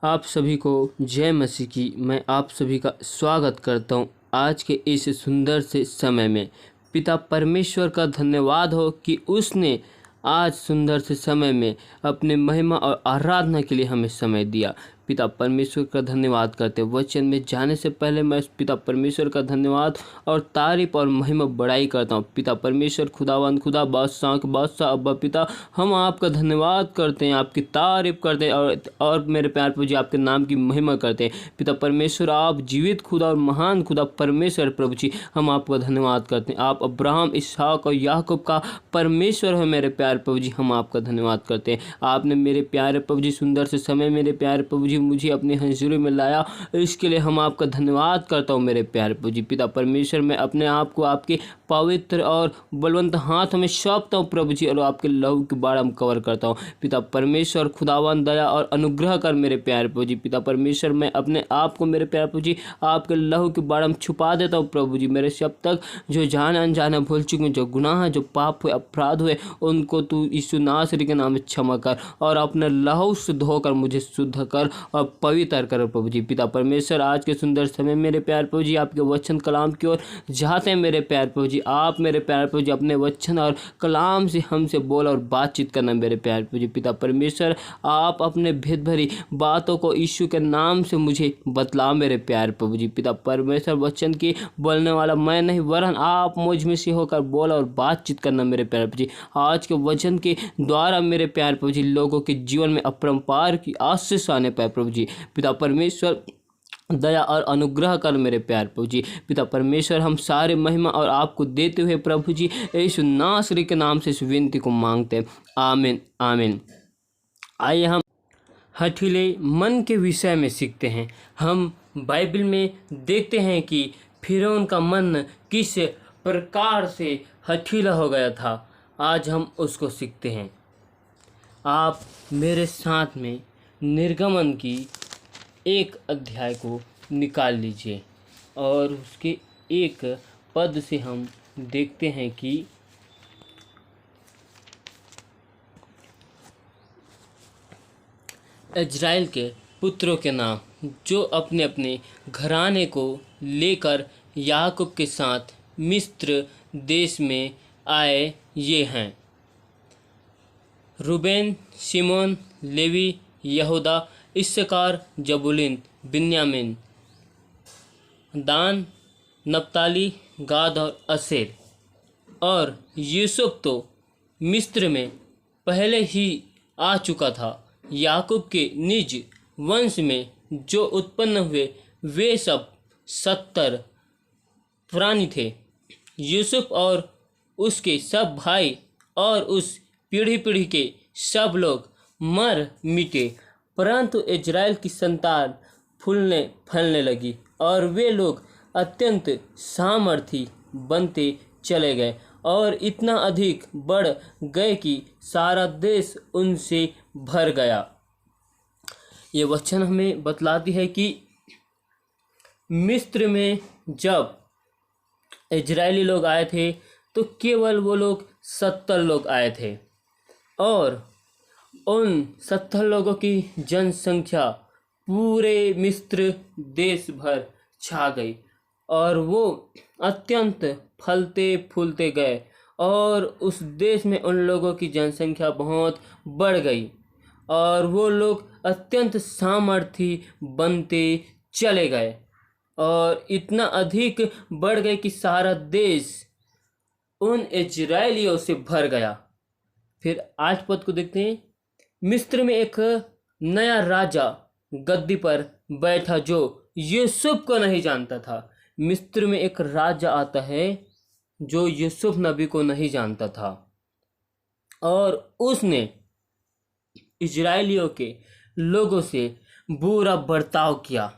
आप सभी को जय मसीह की। मैं आप सभी का स्वागत करता हूं आज के इस सुंदर से समय में। पिता परमेश्वर का धन्यवाद हो कि उसने आज सुंदर से समय में अपने महिमा और आराधना के लिए हमें समय दिया। पिता परमेश्वर का धन्यवाद करते वचन में जाने से पहले मैं पिता परमेश्वर का धन्यवाद और तारीफ और महिमा बड़ाई करता हूँ। पिता परमेश्वर खुदावंद खुदा बादशाह के बादशाह अब्बा पिता, हम आपका धन्यवाद करते हैं, आपकी तारीफ करते हैं और मेरे प्यार प्रभु जी आपके नाम की महिमा करते हैं। पिता परमेश्वर आप जीवित खुदा और महान खुदा परमेश्वर प्रभु जी, हम आपका धन्यवाद करते हैं। आप अब्राहम इसहाक और याकूब का परमेश्वर है मेरे प्यार प्रभु जी, हम आपका धन्यवाद करते हैं। आपने मेरे प्यारे प्रभु जी सुंदर से समय मेरे प्यारे प्रभु जी मुझे अपने हजूरी में लाया, इसके लिए हम आपका धन्यवाद करता हूँ मेरे प्यारे प्रभु जी। पिता परमेश्वर मैं अपने आप को आपके पवित्र और बलवंत हाथ में सौंपता हूँ प्रभु जी, और आपके लहू के बाढ़ में कवर करता हूँ। पिता परमेश्वर खुदावन दया और अनुग्रह कर मेरे प्यारे प्रभु जी। पिता परमेश्वर मैं अपने आप को मेरे प्यारे प्रभु जी आपके लहू के बाढ़ में छुपा देता हूँ प्रभु जी। मेरे सब तक जो जाने अनजाने भूल चुके जो गुनाह जो पाप हुए अपराध हुए उनको तू यीशु नासरी के नाम में क्षमा कर और अपने लहू से धोकर मुझे शुद्ध कर और पवित्र कर प्रभु जी। पिता परमेश्वर आज के सुंदर समय मेरे प्यार प्रभु जी आपके वचन कलाम की ओर जाते हैं मेरे प्यार प्रभु जी। आप मेरे प्यार प्रभु जी अपने वचन और कलाम से हमसे बोल और बातचीत करना मेरे प्यार प्रभु जी। पिता परमेश्वर आप अपने भेद भरी बातों को यीशु के नाम से मुझे बतला मेरे प्यार प्रभु जी। पिता परमेश्वर वचन की बोलने वाला मैं नहीं वरन आप मुझ में से होकर बोल और बातचीत करना मेरे प्यार प्रभु जी। आज के वचन के द्वारा मेरे प्यार प्रभु जी लोगों के जीवन में अपरंपार की आशीष आने पाए प्रभु जी। पिता परमेश्वर दया और अनुग्रह कर मेरे प्यार प्रभु जी। पिता परमेश्वर हम सारे महिमा और आपको देते हुए प्रभु जी यीशु नासरी के नाम से इस विनती को मांगते हैं, आमीन आमीन। आइए हम हठीले मन के विषय में सीखते हैं। हम बाइबल में देखते हैं कि फिरौन का मन किस प्रकार से हठीला हो गया था। आज हम उसको सीखते हैं। आप मेरे साथ में निर्गमन की एक अध्याय को निकाल लीजिए और उसके एक पद से हम देखते हैं कि इज़राइल के पुत्रों के नाम जो अपने अपने घराने को लेकर याकूब के साथ मिस्र देश में आए ये हैं: रूबेन, शिमोन, लेवी, यहूदा, इस्साकार, जबूलून, बिन्यामीन, दान, नप्ताली, गाद और आशेर। और यूसुफ तो मिस्र में पहले ही आ चुका था। याकूब के निज वंश में जो उत्पन्न हुए वे सब 70 प्राणी थे। यूसुफ और उसके सब भाई और उस पीढ़ी पीढ़ी के सब लोग मर मिटे, परंतु इज़राइल की संतान फूलने फलने लगी और वे लोग अत्यंत सामर्थी बनते चले गए और इतना अधिक बढ़ गए कि सारा देश उनसे भर गया। ये वचन हमें बतलाती है कि मिस्र में जब इजरायली लोग आए थे तो केवल वो लोग 70 लोग आए थे और उन 70 लोगों की जनसंख्या पूरे मिस्र देश भर छा गई और वो अत्यंत फलते फूलते गए और उस देश में उन लोगों की जनसंख्या बहुत बढ़ गई और वो लोग अत्यंत सामर्थी बनते चले गए और इतना अधिक बढ़ गए कि सारा देश उन इजरायलियों से भर गया। फिर 8 पद को देखते हैं। मिस्र में एक नया राजा गद्दी पर बैठा जो यूसुफ को नहीं जानता था। मिस्र में एक राजा आता है जो यूसुफ नबी को नहीं जानता था और उसने इजरायलियों के लोगों से बुरा बर्ताव किया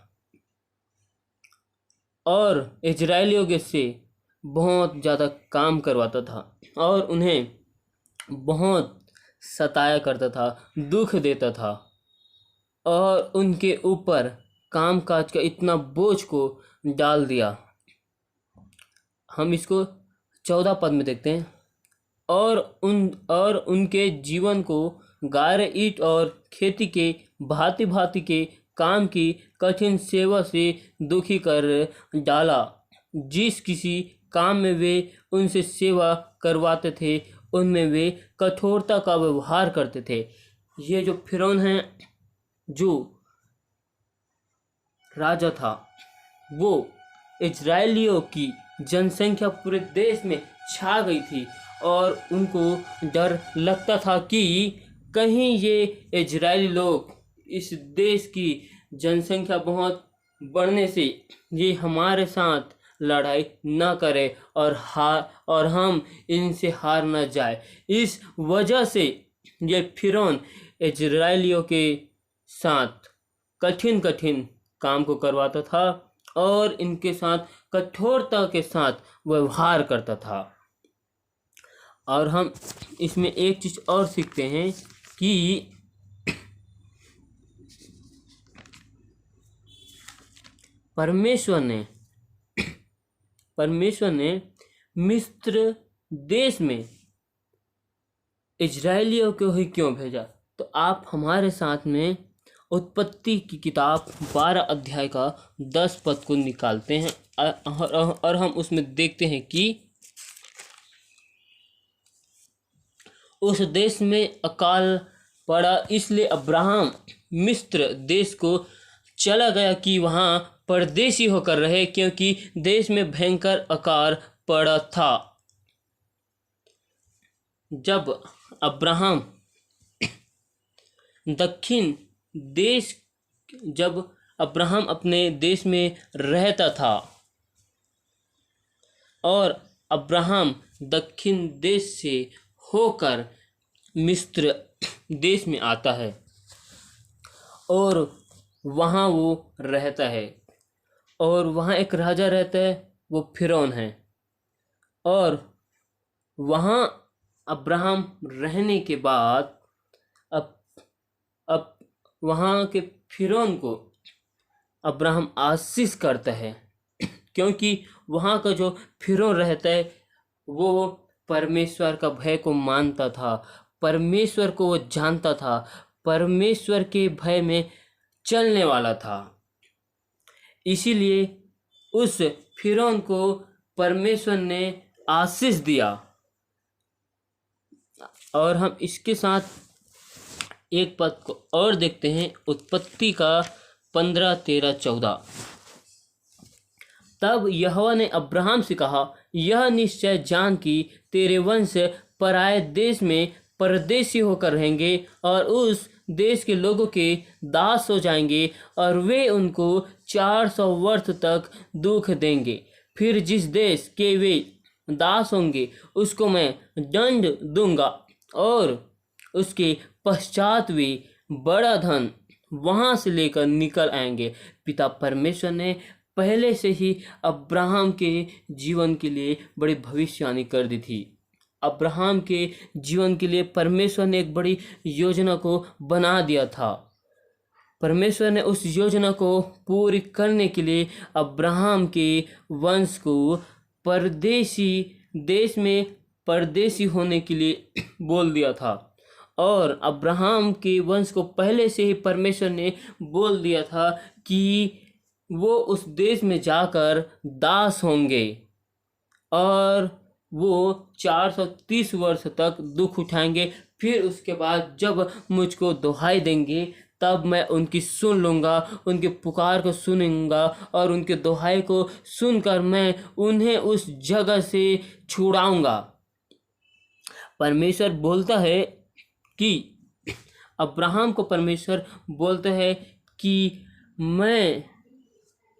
और इजरायलियों के से बहुत ज़्यादा काम करवाता था और उन्हें बहुत सताया करता था, दुख देता था और उनके ऊपर कामकाज का इतना बोझ को डाल दिया। हम इसको 14 पद में देखते हैं। और उनके जीवन को गारे ईंट और खेती के भांति भांति के काम की कठिन सेवा से दुखी कर डाला। जिस किसी काम में वे उनसे सेवा करवाते थे उनमें वे कठोरता का व्यवहार करते थे। ये जो फिरौन है, जो राजा था, वो इजराइलियों की जनसंख्या पूरे देश में छा गई थी और उनको डर लगता था कि कहीं ये इजरायली लोग इस देश की जनसंख्या बहुत बढ़ने से ये हमारे साथ लड़ाई ना करे और हम इनसे हार न जाए। इस वजह से ये फिरौन इजरायलियों के साथ कठिन कठिन काम को करवाता था और इनके साथ कठोरता के साथ व्यवहार करता था। और हम इसमें एक चीज और सीखते हैं कि परमेश्वर ने मिस्र देश में इजरायलियों को ही क्यों भेजा। तो आप हमारे साथ में उत्पत्ति की किताब 12 अध्याय का 10 पद को निकालते हैं और हम उसमें देखते हैं कि उस देश में अकाल पड़ा, इसलिए अब्राहम मिस्र देश को चला गया कि वहां परदेशी होकर रहे, क्योंकि देश में भयंकर अकाल पड़ा था। जब अब्राहम अपने देश में रहता था और अब्राहम दक्षिण देश से होकर मिस्र देश में आता है और वहाँ वो रहता है और वहाँ एक राजा रहता है, वो फिरौन है। और वहाँ अब्राहम रहने के बाद अब वहाँ के फिरौन को अब्राहम आशीष करता है, क्योंकि वहाँ का जो फिरौन रहता है वो परमेश्वर का भय को मानता था, परमेश्वर को वो जानता था, परमेश्वर के भय में चलने वाला था। इसीलिए उस फिरौन को परमेश्वर ने आशीष दिया। और हम इसके साथ एक पद को और देखते हैं, उत्पत्ति का 15, 13, 14। तब यहोवा ने अब्राहम से कहा, यह निश्चय जान कि तेरे वंश पराए देश में परदेशी होकर रहेंगे और उस देश के लोगों के दास हो जाएंगे और वे उनको 400 वर्ष तक दुख देंगे। फिर जिस देश के वे दास होंगे उसको मैं दंड दूंगा और उसके पश्चात वे बड़ा धन वहां से लेकर निकल आएंगे। पिता परमेश्वर ने पहले से ही अब्राहम के जीवन के लिए बड़ी भविष्यवाणी कर दी थी। अब्राहम के जीवन के लिए परमेश्वर ने एक बड़ी योजना को बना दिया था। परमेश्वर ने उस योजना को पूरी करने के लिए अब्राहम के वंश को परदेशी देश में परदेशी होने के लिए बोल दिया था। और अब्राहम के वंश को पहले से ही परमेश्वर ने बोल दिया था कि वो उस देश में जाकर दास होंगे और वो 430 वर्ष तक दुख उठाएंगे। फिर उसके बाद जब मुझको दुहाई देंगे तब मैं उनकी सुन लूँगा, उनके पुकार को सुनूंगा और उनके दुहाई को सुनकर मैं उन्हें उस जगह से छुड़ाऊंगा। परमेश्वर बोलता है कि अब्राहम को परमेश्वर बोलता है कि मैं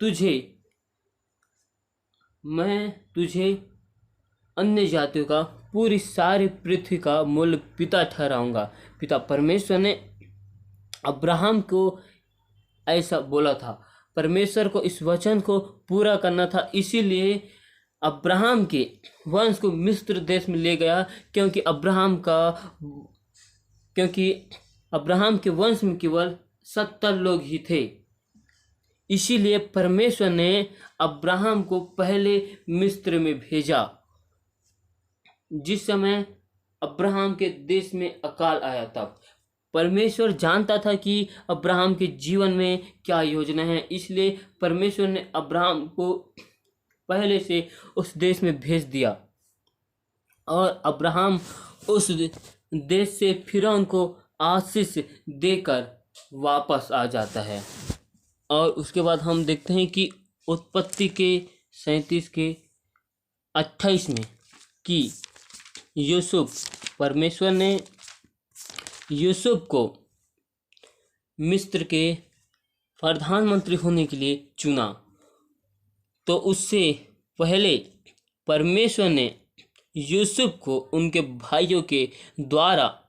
तुझे अन्य जातियों का पूरी सारी पृथ्वी का मूल पिता ठहराऊंगा। पिता परमेश्वर ने अब्राहम को ऐसा बोला था। परमेश्वर को इस वचन को पूरा करना था, इसीलिए अब्राहम के वंश को मिस्र देश में ले गया, क्योंकि अब्राहम के वंश में केवल 70 लोग ही थे। इसीलिए परमेश्वर ने अब्राहम को पहले मिस्र में भेजा। जिस समय अब्राहम के देश में अकाल आया तब परमेश्वर जानता था कि अब्राहम के जीवन में क्या योजना है, इसलिए परमेश्वर ने अब्राहम को पहले से उस देश में भेज दिया और अब्राहम उस देश से फिरौन को आशीष देकर वापस आ जाता है। और उसके बाद हम देखते हैं कि उत्पत्ति के 37 के 28 में कि परमेश्वर ने यूसुफ को मिस्र के प्रधानमंत्री होने के लिए चुना। तो उससे पहले परमेश्वर ने यूसुफ को उनके भाइयों के द्वारा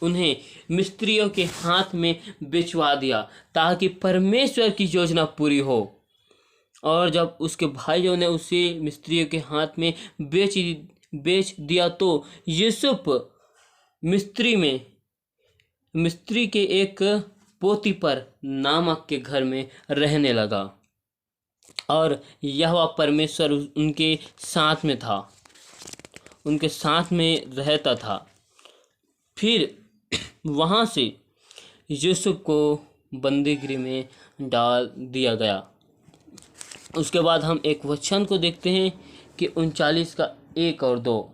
उन्हें मिस्रियों के हाथ में बेचवा दिया ताकि परमेश्वर की योजना पूरी हो। और जब उसके भाइयों ने उसे मिस्रियों के हाथ में बेच दिया तो यूसुफ मिस्री के एक पोतीपर नामक के घर में रहने लगा और यहोवा परमेश्वर उनके साथ में था, उनके साथ में रहता था। फिर वहाँ से यूसुफ को बंदीगृह में डाल दिया गया। उसके बाद हम एक वचन को देखते हैं कि 39 का 1 और 2,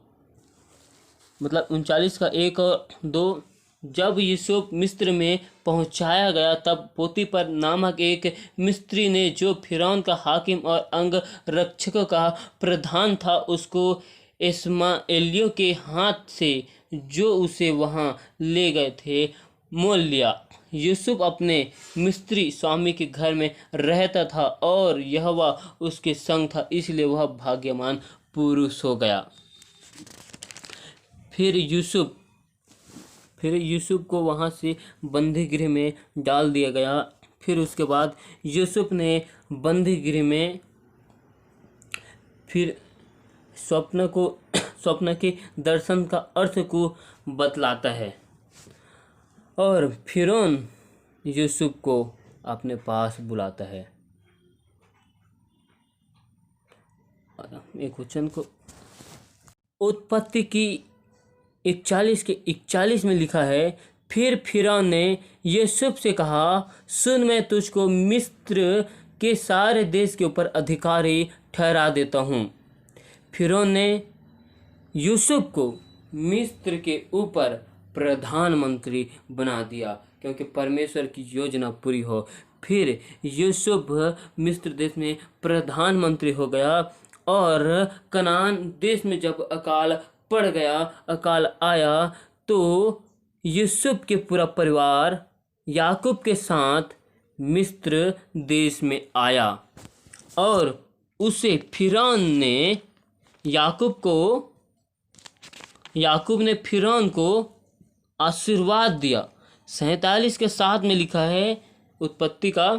मतलब 39 का 1 और 2। जब यूसुफ मिस्र में पहुंचाया गया तब पोतीपर नामक एक मिस्री ने, जो फिरौन का हाकिम और अंग रक्षकों का प्रधान था, उसको इस्माएलियों के हाथ से जो उसे वहां ले गए थे मोल लिया। यूसुफ अपने मिस्री स्वामी के घर में रहता था और यहोवा उसके संग था, इसलिए वह भाग्यवान पुरुष हो गया। फिर यूसुफ को वहां से बंदीगृह में डाल दिया गया। फिर उसके बाद यूसुफ ने बंदीगृह में फिर स्वप्न के दर्शन का अर्थ को बतलाता है और फिरौन यूसुफ को अपने पास बुलाता है। एक वचन को उत्पत्ति की 41 के 41 में लिखा है, फिर फिरौन ने यूसुफ से कहा, सुन, मैं तुझको मिस्र के सारे देश के ऊपर अधिकारी ठहरा देता हूँ। फिरौन ने यूसुफ को मिस्र के ऊपर प्रधानमंत्री बना दिया क्योंकि परमेश्वर की योजना पूरी हो। फिर यूसुफ मिस्र देश में प्रधानमंत्री हो गया और कनान देश में जब अकाल आया तो यूसुफ के पूरा परिवार याकूब के साथ मिस्र देश में आया और उसे फिरौन ने याकूब ने फिरौन को आशीर्वाद दिया। 47 के 7 में लिखा है उत्पत्ति का,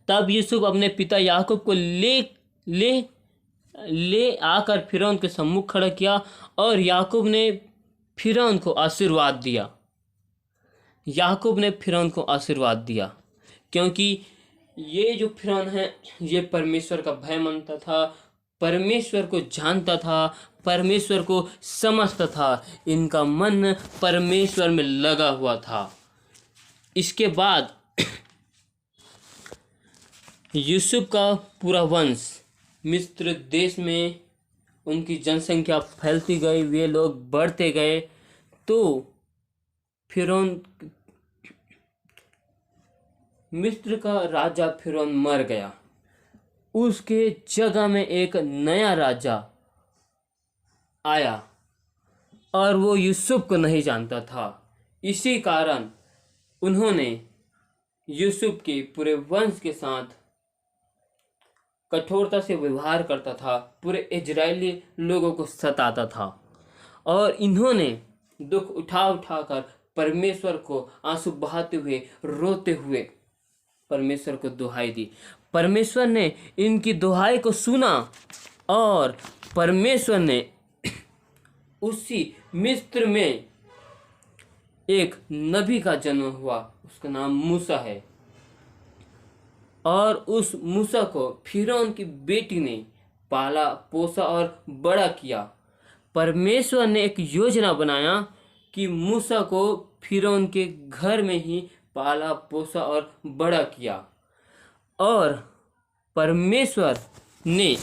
तब यूसुफ अपने पिता याकूब को ले आकर फिरौन के सम्मुख खड़ा किया और याकूब ने फिरौन को आशीर्वाद दिया क्योंकि ये जो फिरौन है ये परमेश्वर का भय मानता था, परमेश्वर को जानता था, परमेश्वर को समझता था, इनका मन परमेश्वर में लगा हुआ था। इसके बाद यूसुफ का पूरा वंश मिस्र देश में, उनकी जनसंख्या फैलती गई, वे लोग बढ़ते गए। तो फिरौन, मिस्र का राजा फिरौन मर गया, उसके जगह में एक नया राजा आया और वो यूसुफ को नहीं जानता था। इसी कारण उन्होंने यूसुफ के पूरे वंश के साथ कठोरता से व्यवहार करता था, पूरे इजरायली लोगों को सताता था और इन्होंने दुख उठा कर परमेश्वर को आंसू बहाते हुए, रोते हुए परमेश्वर को दुहाई दी। परमेश्वर ने इनकी दुहाई को सुना और परमेश्वर ने उसी मिस्र में एक नबी का जन्म हुआ, उसका नाम मूसा है। और उस मूसा को फिरौन की बेटी ने पाला, पोसा और बड़ा किया। परमेश्वर ने एक योजना बनाया कि मूसा को फिरौन के घर में ही पाला पोसा और बड़ा किया। और परमेश्वर ने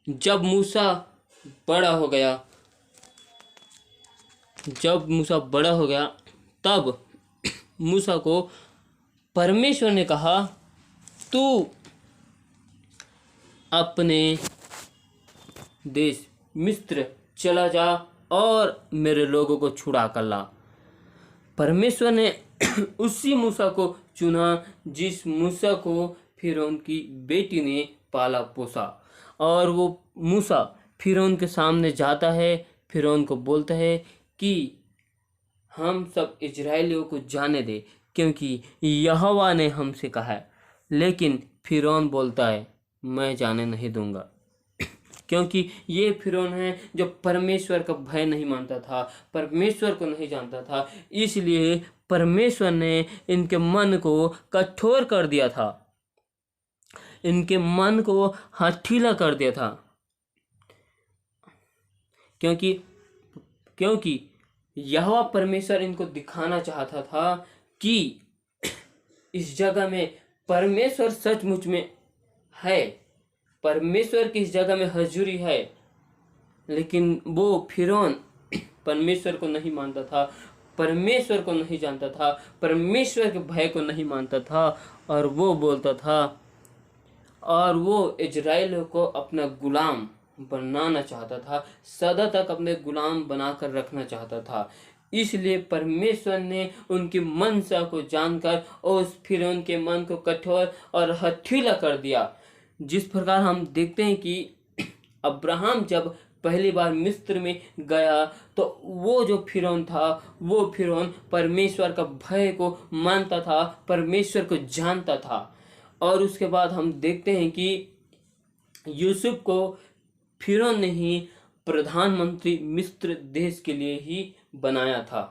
जब मूसा बड़ा हो गया तब मूसा को परमेश्वर ने कहा, तू अपने देश मिस्र चला जा और मेरे लोगों को छुड़ा कर ला। परमेश्वर ने उसी मूसा को चुना जिस मूसा को फिरौन की बेटी ने पाला पोसा। और वो मूसा फिरौन के सामने जाता है, फिरौन को बोलता है कि हम सब इजराइलियों को जाने दे, क्योंकि यहोवा ने हमसे कहा है। लेकिन फिरौन बोलता है, मैं जाने नहीं दूंगा, क्योंकि ये फिरौन है जो परमेश्वर का भय नहीं मानता था, परमेश्वर को नहीं जानता था। इसलिए परमेश्वर ने इनके मन को कठोर कर दिया था, इनके मन को हठीला कर दिया था, क्योंकि यहोवा परमेश्वर इनको दिखाना चाहता था कि इस जगह में परमेश्वर सचमुच में है, परमेश्वर की इस जगह में हजूरी है। लेकिन वो फिरौन परमेश्वर को नहीं मानता था, परमेश्वर को नहीं जानता था, परमेश्वर के भय को नहीं मानता था, और वो बोलता था, और वो इजराइल को अपना गुलाम बनाना चाहता था, सदा तक अपने गुलाम बनाकर रखना चाहता था। इसलिए परमेश्वर ने उनकी मनसा को जानकर उस फिरौन के मन को कठोर और हठीला कर दिया। जिस प्रकार हम देखते हैं कि अब्राहम जब पहली बार मिस्र में गया तो वो जो फिरौन था, वो फिरौन परमेश्वर का भय को मानता था, परमेश्वर को जानता था। और उसके बाद हम देखते हैं कि यूसुफ को फिरौन ने ही प्रधानमंत्री मिस्र देश के लिए ही बनाया था,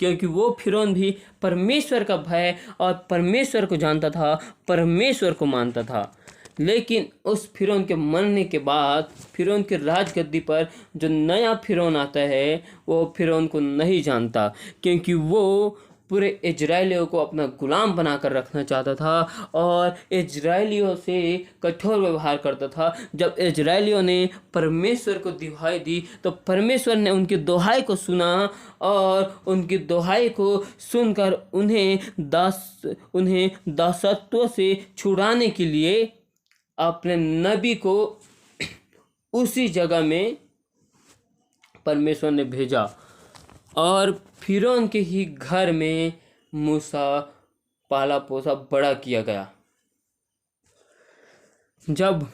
क्योंकि वो फिरौन भी परमेश्वर का भय और परमेश्वर को जानता था, परमेश्वर को मानता था। लेकिन उस फिरौन के मरने के बाद फिरौन के राजगद्दी पर जो नया फिरौन आता है, वो फिरौन को नहीं जानता, क्योंकि वो पूरे इजराइलियों को अपना गुलाम बनाकर रखना चाहता था और इजराइलियों से कठोर व्यवहार करता था। जब इजराइलियों ने परमेश्वर को दुहाई दी तो परमेश्वर ने उनकी दुहाई को सुना, और उनकी दुहाई को सुनकर उन्हें दासत्व से छुड़ाने के लिए अपने नबी को उसी जगह में परमेश्वर ने भेजा। और फिरौन के ही घर में मूसा पाला पोसा बड़ा किया गया। जब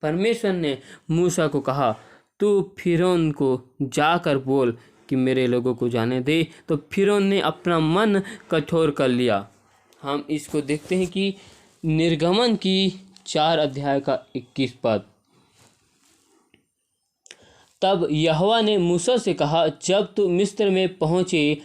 परमेश्वर ने मूसा को कहा, तू फिरौन को जाकर बोल कि मेरे लोगों को जाने दे, तो फिरौन ने अपना मन कठोर कर लिया। हम इसको देखते हैं कि निर्गमन की 4 अध्याय का 21 पद। तब यहोवा ने मूसा से कहा, जब तू मिस्र में पहुँचे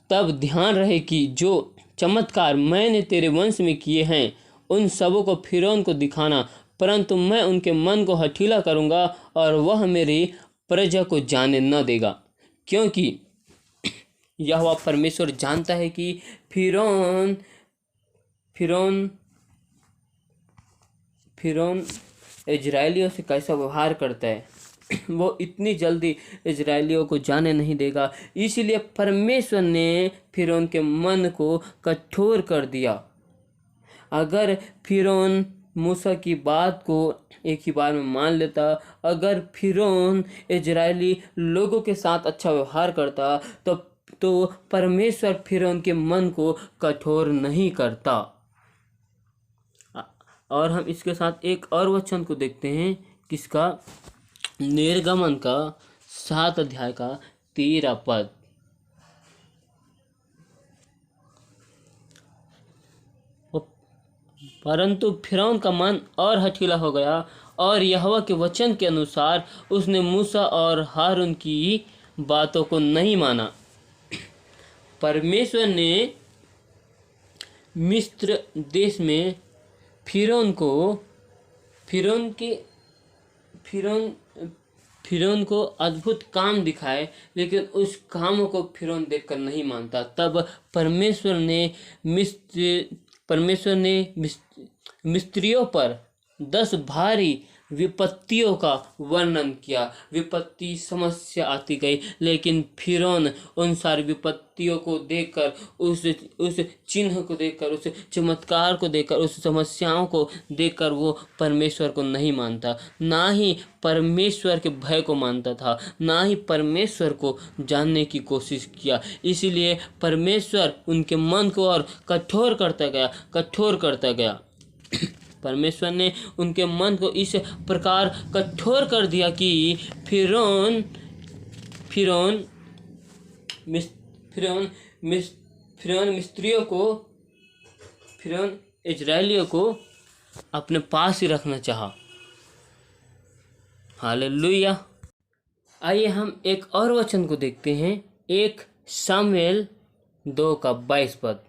तब ध्यान रहे कि जो चमत्कार मैंने तेरे वंश में किए हैं उन सबों को फिरौन को दिखाना, परंतु मैं उनके मन को हठीला करूँगा और वह मेरी प्रजा को जाने न देगा। क्योंकि यहोवा परमेश्वर जानता है कि फिरौन इजराइलियों से कैसा व्यवहार करता है। वो इतनी जल्दी इजराइलियों को जाने नहीं देगा। इसलिए परमेश्वर ने फिरौन के मन को कठोर कर दिया। अगर फिरौन मूसा की बात को एक ही बार में मान लेता, अगर फिरौन इजरायली लोगों के साथ अच्छा व्यवहार करता, तो परमेश्वर फिरौन के मन को कठोर नहीं करता। और हम इसके साथ एक और वचन को देखते हैं, किसका? निर्गमन का 7 अध्याय का 13 पद। परंतु फिरौन का मन और हठीला हो गया और यहोवा के वचन के अनुसार उसने मूसा और हारून की बातों को नहीं माना। परमेश्वर ने मिस्र देश में फिरौन को अद्भुत काम दिखाए, लेकिन उस काम को फिरौन देखकर नहीं मानता। तब परमेश्वर ने मिस्रियों पर 10 भारी विपत्तियों का वर्णन किया। विपत्ति समस्या आती गई, लेकिन फिरौन उन सारी विपत्तियों को देखकर, उस चिन्ह को देखकर, उस चमत्कार को देखकर, उस समस्याओं को देखकर वो परमेश्वर को नहीं मानता, ना ही परमेश्वर के भय को मानता था, ना ही परमेश्वर को जानने की कोशिश किया। इसीलिए परमेश्वर उनके मन को और कठोर करता गया। परमेश्वर ने उनके मन को इस प्रकार कठोर कर दिया कि फिरौन इजराइलियों को अपने पास ही रखना चाहा। हालेलुया। आइए हम एक और वचन को देखते हैं, 1 शामुएल 2:22।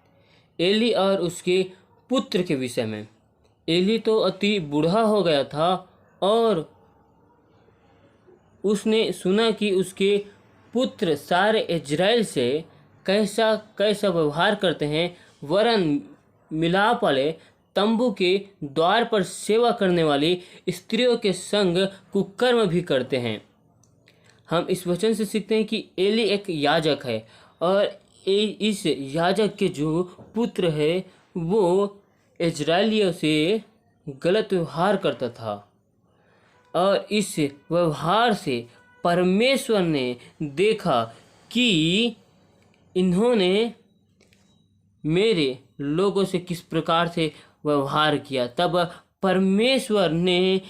एली और उसके पुत्र के विषय में। एली तो अति बूढ़ा हो गया था और उसने सुना कि उसके पुत्र सारे इजराइल से कैसा व्यवहार करते हैं, वरन मिलाप वाले तंबू के द्वार पर सेवा करने वाली स्त्रियों के संग कुकर्म भी करते हैं। हम इस वचन से सीखते हैं कि एली एक याजक है और इस याजक के जो पुत्र है वो इजराइलियों से गलत व्यवहार करता था, और इस व्यवहार से परमेश्वर ने देखा कि इन्होंने मेरे लोगों से किस प्रकार से व्यवहार किया। तब परमेश्वर ने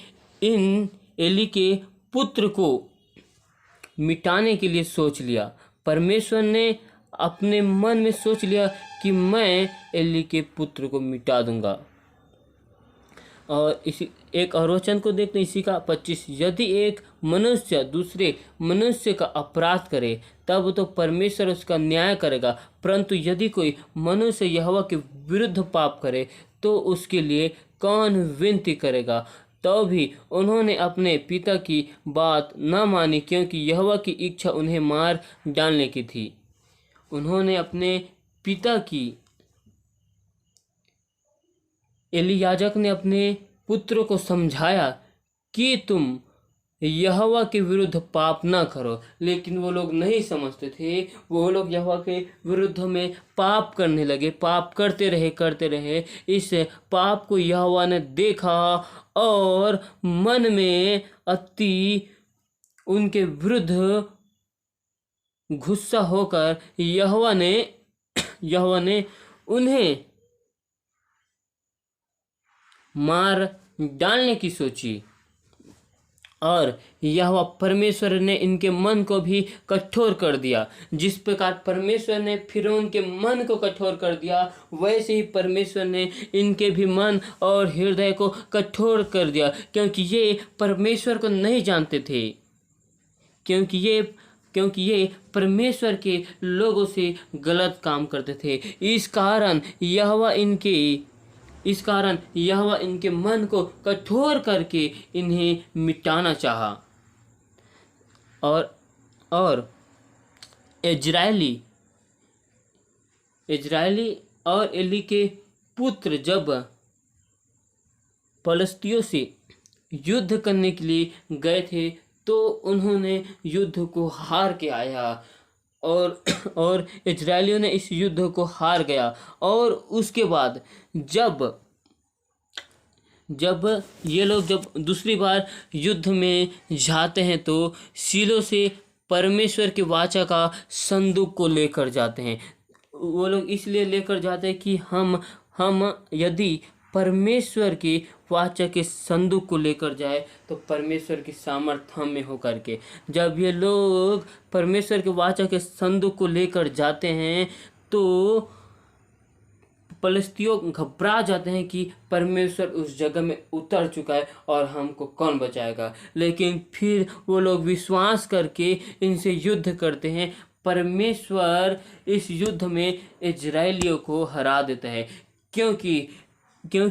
इन एली के पुत्र को मिटाने के लिए सोच लिया। परमेश्वर ने अपने मन में सोच लिया कि मैं एली के पुत्र को मिटा दूंगा। और इसी एक और वचन को देखते हैं, इसी का 25। यदि एक मनुष्य दूसरे मनुष्य का अपराध करे तब तो परमेश्वर उसका न्याय करेगा, परंतु यदि कोई मनुष्य यहोवा के विरुद्ध पाप करे तो उसके लिए कौन विनती करेगा। तो भी उन्होंने अपने पिता की बात न मानी, क्योंकि यहोवा की इच्छा उन्हें मार डालने की थी। उन्होंने अपने पिता की, एली याजक ने अपने पुत्र को समझाया कि तुम यहोवा के विरुद्ध पाप न करो, लेकिन वो लोग नहीं समझते थे। वो लोग यहोवा के विरुद्ध में पाप करने लगे, पाप करते रहे। इस पाप को यहोवा ने देखा और मन में अति उनके विरुद्ध गुस्सा होकर यहोवा ने उन्हें मार डालने की सोची, और यहोवा परमेश्वर ने इनके मन को भी कठोर कर दिया। जिस प्रकार परमेश्वर ने फिरौन के मन को कठोर कर दिया, वैसे ही परमेश्वर ने इनके भी मन और हृदय को कठोर कर दिया, क्योंकि ये परमेश्वर को नहीं जानते थे, क्योंकि ये परमेश्वर के लोगों से गलत काम करते थे। इस कारण यहोवा इनके मन को कठोर करके इन्हें मिटाना चाहा। और इजरायली और एली के पुत्र जब फलिस्तियों से युद्ध करने के लिए गए थे तो उन्होंने युद्ध को हार के आया, और इजरायलियों ने इस युद्ध को हार गया। और उसके बाद जब ये लोग दूसरी बार युद्ध में जाते हैं तो शीलो से परमेश्वर के वाचा का संदूक को लेकर जाते हैं। वो लोग इसलिए लेकर जाते हैं कि हम यदि परमेश्वर की वाचा के संदूक को लेकर जाए तो परमेश्वर की सामर्थ हम में हो करके। जब ये लोग परमेश्वर के वाचा के संदूक को लेकर जाते हैं तो फलिस्तियों घबरा जाते हैं कि परमेश्वर उस जगह में उतर चुका है और हमको कौन बचाएगा। लेकिन फिर वो लोग विश्वास करके इनसे युद्ध करते हैं। परमेश्वर इस युद्ध में इजरायलियों को हरा देता है, क्योंकि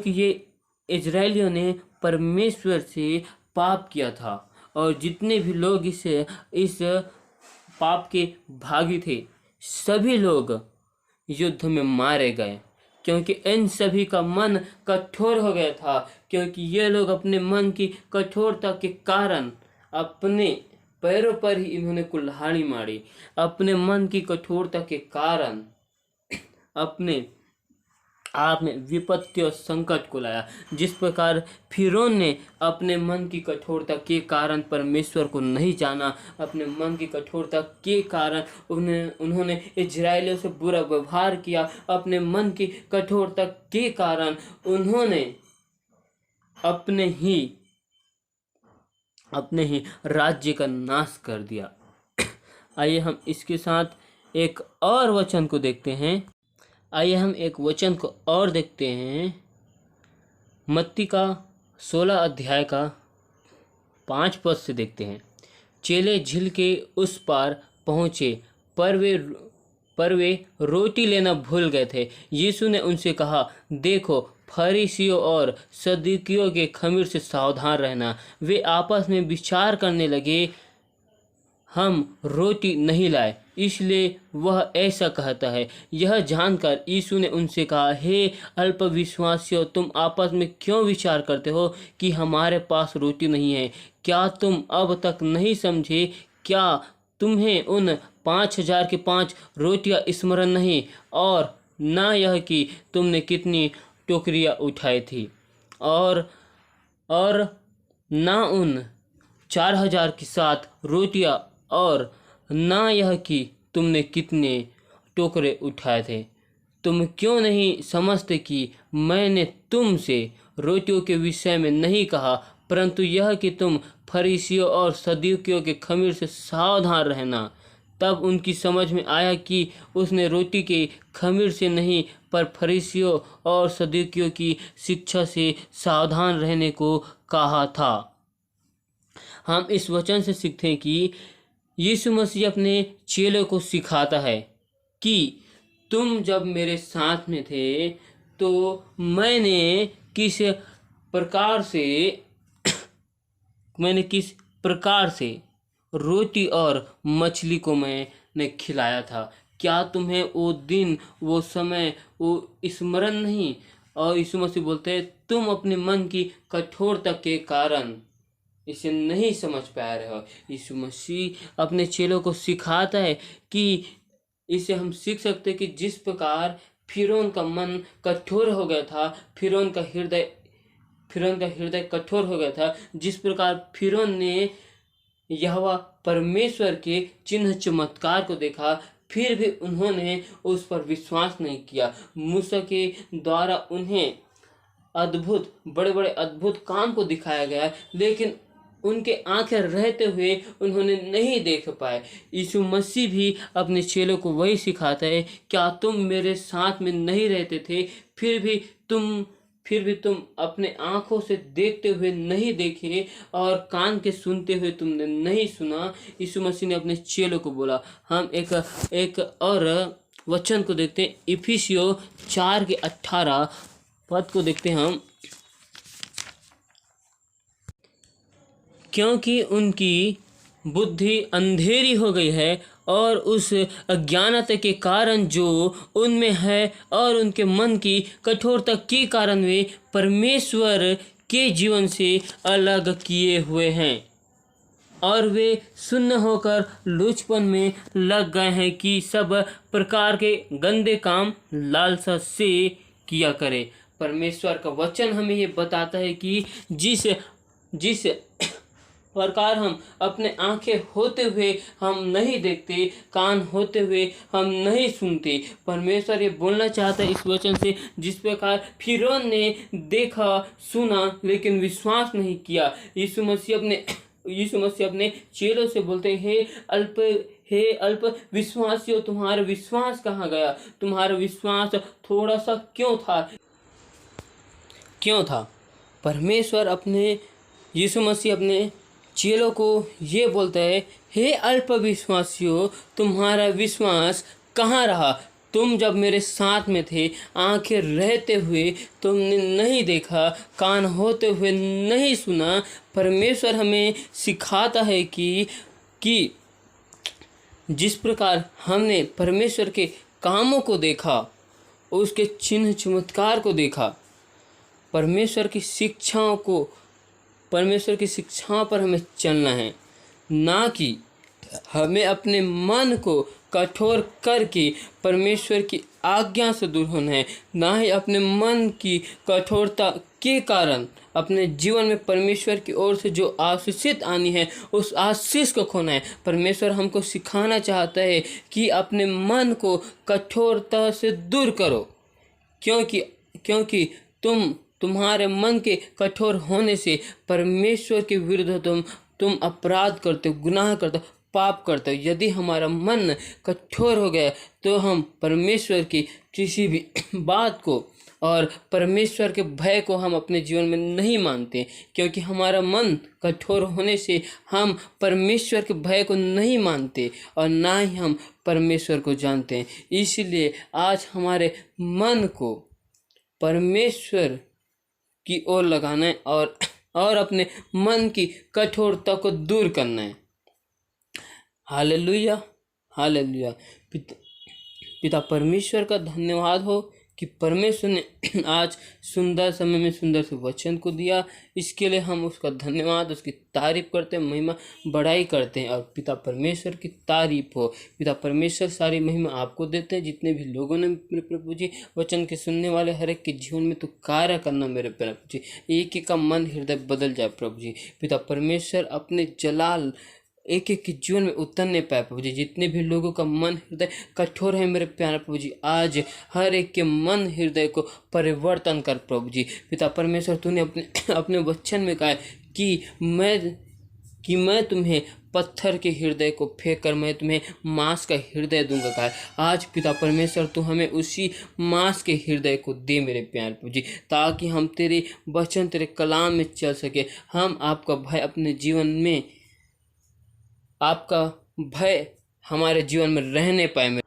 ये इजरायलियों ने परमेश्वर से पाप किया था और जितने भी लोग इस पाप के भागी थे सभी लोग युद्ध में मारे गए, क्योंकि इन सभी का मन कठोर हो गया था। क्योंकि ये लोग अपने मन की कठोरता के कारण अपने पैरों पर ही इन्होंने कुल्हाड़ी मारी। अपने मन की कठोरता के कारण अपने आप में विपत्ति और संकट को लाया। जिस प्रकार फिरौन ने अपने मन की कठोरता के कारण परमेश्वर को नहीं जाना, अपने मन की कठोरता के कारण उन्होंने इजरायलियों से बुरा व्यवहार किया, अपने मन की कठोरता के कारण उन्होंने अपने ही राज्य का नाश कर दिया। आइए हम इसके साथ एक और वचन को देखते हैं। आइए हम एक वचन को और देखते हैं। मत्ती का 16 अध्याय का 5 पद से देखते हैं। चेले झील के उस पार पहुँचे, पर वे रोटी लेना भूल गए थे। यीशु ने उनसे कहा, देखो, फरीसियों और सदूकियों के खमीर से सावधान रहना। वे आपस में विचार करने लगे, हम रोटी नहीं लाए, इसलिए वह ऐसा कहता है। यह जानकर यीशु ने उनसे कहा, हे अल्पविश्वासियों, तुम आपस में क्यों विचार करते हो कि हमारे पास रोटी नहीं है? क्या तुम अब तक नहीं समझे? क्या तुम्हें उन 5,000 की 5 रोटियां स्मरण नहीं, और न यह कि तुमने कितनी टोकरियां उठाई थी, और न उन 4,000 की 7 रोटियां, और न यह कि तुमने कितने टोकरे उठाए थे? तुम क्यों नहीं समझते कि मैंने तुमसे रोटियों के विषय में नहीं कहा, परंतु यह कि तुम फरीसियों और सदूकियों के खमीर से सावधान रहना? तब उनकी समझ में आया कि उसने रोटी के खमीर से नहीं, पर फरीसियों और सदूकियों की शिक्षा से सावधान रहने को कहा था। हम इस वचन से सीखते हैं कि यीशु मसीह अपने चेलों को सिखाता है कि तुम जब मेरे साथ में थे तो मैंने किस प्रकार से रोटी और मछली को मैंने खिलाया था। क्या तुम्हें वो दिन, वो समय, वो स्मरण नहीं? और यीशु मसीह बोलते हैं, तुम अपने मन की कठोरता के कारण इसे नहीं समझ पा रहे हो। यीशु मसीह अपने चेलों को सिखाता है कि इसे हम सीख सकते हैं कि जिस प्रकार फिरौन का मन कठोर हो गया था, फिरौन का हृदय कठोर हो गया था, जिस प्रकार फिरौन ने यहोवा परमेश्वर के चिन्ह चमत्कार को देखा, फिर भी उन्होंने उस पर विश्वास नहीं किया। मूसा के द्वारा उन्हें बड़े बड़े अद्भुत काम को दिखाया गया, लेकिन उनके आंखें रहते हुए उन्होंने नहीं देख पाए। यीशु मसीह भी अपने चेलों को वही सिखाता है, क्या तुम मेरे साथ में नहीं रहते थे, फिर भी तुम अपने आंखों से देखते हुए नहीं देखे और कान के सुनते हुए तुमने नहीं सुना? यीशु मसीह ने अपने चेलों को बोला। हम एक और वचन को देखते हैं, इफिसियों 4 के 18 पद को देखते हैं हम। क्योंकि उनकी बुद्धि अंधेरी हो गई है और उस अज्ञानता के कारण जो उनमें है और उनके मन की कठोरता के कारण वे परमेश्वर के जीवन से अलग किए हुए हैं और वे सुन्न होकर लुचपन में लग गए हैं कि सब प्रकार के गंदे काम लालसा से किया करे। परमेश्वर का वचन हमें ये बताता है कि जिस प्रकार हम अपने आंखें होते हुए हम नहीं देखते, कान होते हुए हम नहीं सुनते, परमेश्वर ये बोलना चाहता है इस वचन से, जिस प्रकार फिरौन ने देखा सुना लेकिन विश्वास नहीं किया। यीशु मसीह अपने चेलों से बोलते हैं, हे अल्प विश्वासियों, तुम्हारा विश्वास कहाँ गया? तुम्हारा विश्वास थोड़ा सा क्यों था? परमेश्वर यीशु मसीह अपने चेलों को ये बोलता है, हे अल्पविश्वासियों, तुम्हारा विश्वास कहाँ रहा? तुम जब मेरे साथ में थे, आंखें रहते हुए तुमने नहीं देखा, कान होते हुए नहीं सुना। परमेश्वर हमें सिखाता है कि जिस प्रकार हमने परमेश्वर के कामों को देखा, उसके चिन्ह चमत्कार को देखा, परमेश्वर की शिक्षाओं पर हमें चलना है, ना कि हमें अपने मन को कठोर करके परमेश्वर की आज्ञा से दूर होना है, ना ही अपने मन की कठोरता के कारण अपने जीवन में परमेश्वर की ओर से जो आशीषित आनी है उस आशीष को खोना है। परमेश्वर हमको सिखाना चाहता है कि अपने मन को कठोरता से दूर करो, क्योंकि तुम्हारे मन के कठोर होने से परमेश्वर के विरुद्ध तुम अपराध करते हो, गुनाह करते हो, पाप करते हो। यदि हमारा मन कठोर हो गया तो हम परमेश्वर की किसी भी बात को और परमेश्वर के भय को हम अपने जीवन में नहीं मानते, क्योंकि हमारा मन कठोर होने से हम परमेश्वर के भय को नहीं मानते और ना ही हम परमेश्वर को जानते हैं। इसलिए आज हमारे मन को परमेश्वर की ओर लगाना है और अपने मन की कठोरता को दूर करना है। Hallelujah, hallelujah. पिता परमेश्वर का धन्यवाद हो कि परमेश्वर ने आज सुंदर समय में सुंदर से वचन को दिया। इसके लिए हम उसका धन्यवाद, उसकी तारीफ करते हैं, महिमा बढ़ाई करते हैं। और पिता परमेश्वर की तारीफ हो। पिता परमेश्वर सारी महिमा आपको देते हैं। जितने भी लोगों ने मेरे प्रभु जी वचन के सुनने वाले हर एक के जीवन में तो कार्य करना मेरे प्रभु जी, एक एक का मन हृदय बदल जाए प्रभु जी। पिता परमेश्वर अपने जलाल एक एक के जीवन में उतरने पाए प्रभु जी। जितने भी लोगों का मन हृदय कठोर है मेरे प्यारे प्रभु जी, आज हर एक के मन हृदय को परिवर्तन कर प्रभु जी। पिता परमेश्वर तूने अपने वचन में कहा कि मैं तुम्हें पत्थर के हृदय को फेंक कर मैं तुम्हें मांस का हृदय दूंगा। कहा आज पिता परमेश्वर तू हमें उसी मांस के हृदय को दे मेरे प्यारे प्रभु जी, ताकि हम तेरे वचन तेरे कलाम में चल सके। हम आपका भय अपने जीवन में, आपका भय हमारे जीवन में रहने पाए।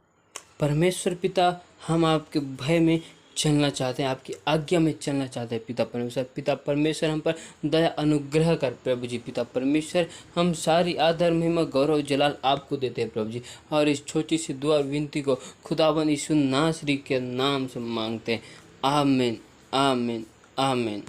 परमेश्वर पिता हम आपके भय में चलना चाहते हैं, आपकी आज्ञा में चलना चाहते हैं। पिता परमेश्वर हम पर दया अनुग्रह कर प्रभु जी। पिता परमेश्वर हम सारी आदर महिमा गौरव जलाल आपको देते हैं प्रभु जी। और इस छोटी सी दुआ विनती को खुदावन यीशु नासरी के नाम से मांगते हैं। आमीन, आमीन, आमीन।